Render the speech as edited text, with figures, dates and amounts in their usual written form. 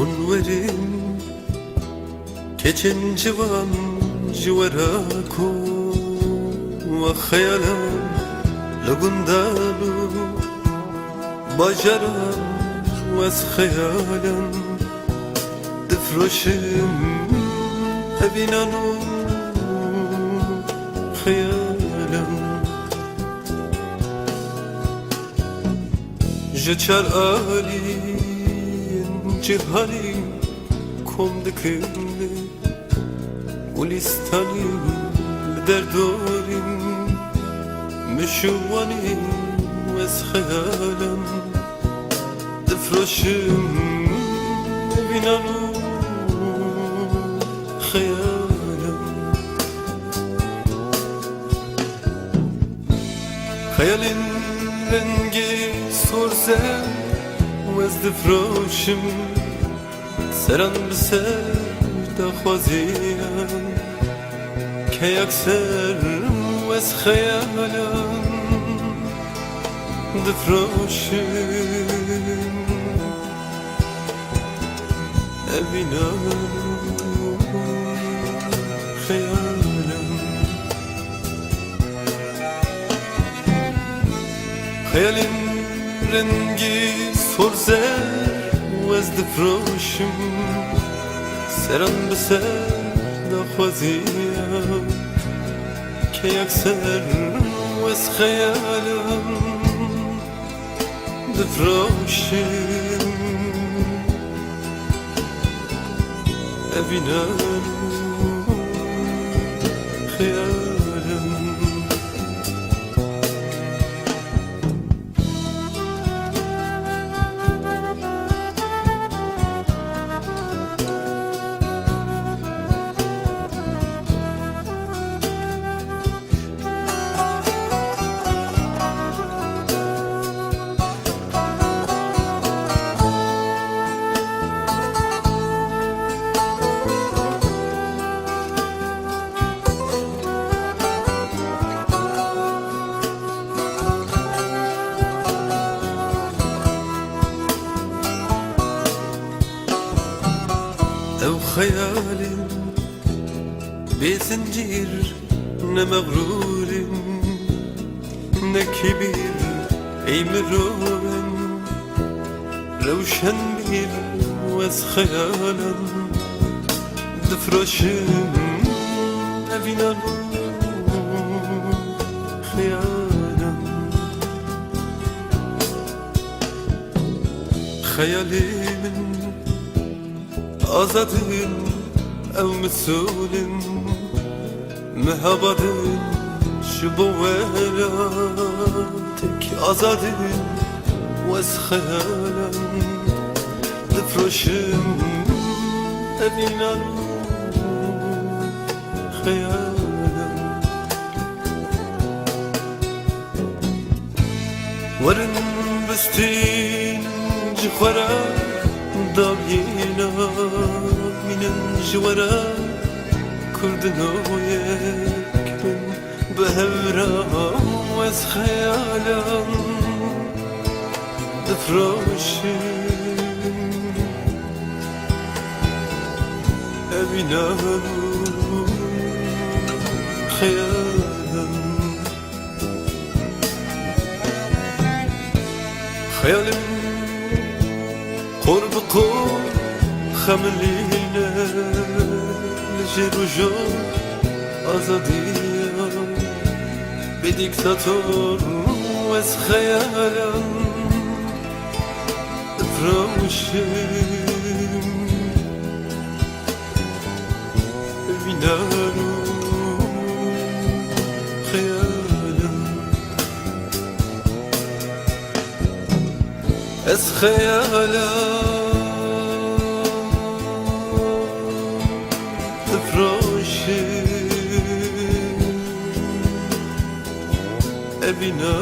ونورين كيتن جوان جوراكو وخيالا لقندالو بجرا واس خيالا دفرشم أبينانو خيالا جتشار آلي جهالي كوم دكني ولستاني لدردوري مشواني واس خيالا دفرشم بينانو خيالا خيال رنگي سرزن واس دفرشم سران بسر دخوازيان كي أكسر واس خيالا دفرشم أبينا خيالا خيال رنگي سرزر واس دفرشم سران بسر دخوازيان كي أكسر واس خيالا دفرشم أبينا خيالا أو خيال بزنجير نمغرور نكبير أي مرور روشن بير واس خيالا دفرشم أبينا خيالا خيالي من azadın ev mesulün mehabadın şu bu velatek azadın واس خيالا دفرشم أبينا خيالا ورن بستين جخورا دابينا من الجورا كردنا ويكمن بهورا واس خيالا دفرشم أبينا خيالا خيالم قرب قرب خملينا لجير وجور أزادية بديكتاتور واس خيالا دفرشم أبينا خيالا اس خيالا تفرشم أبينا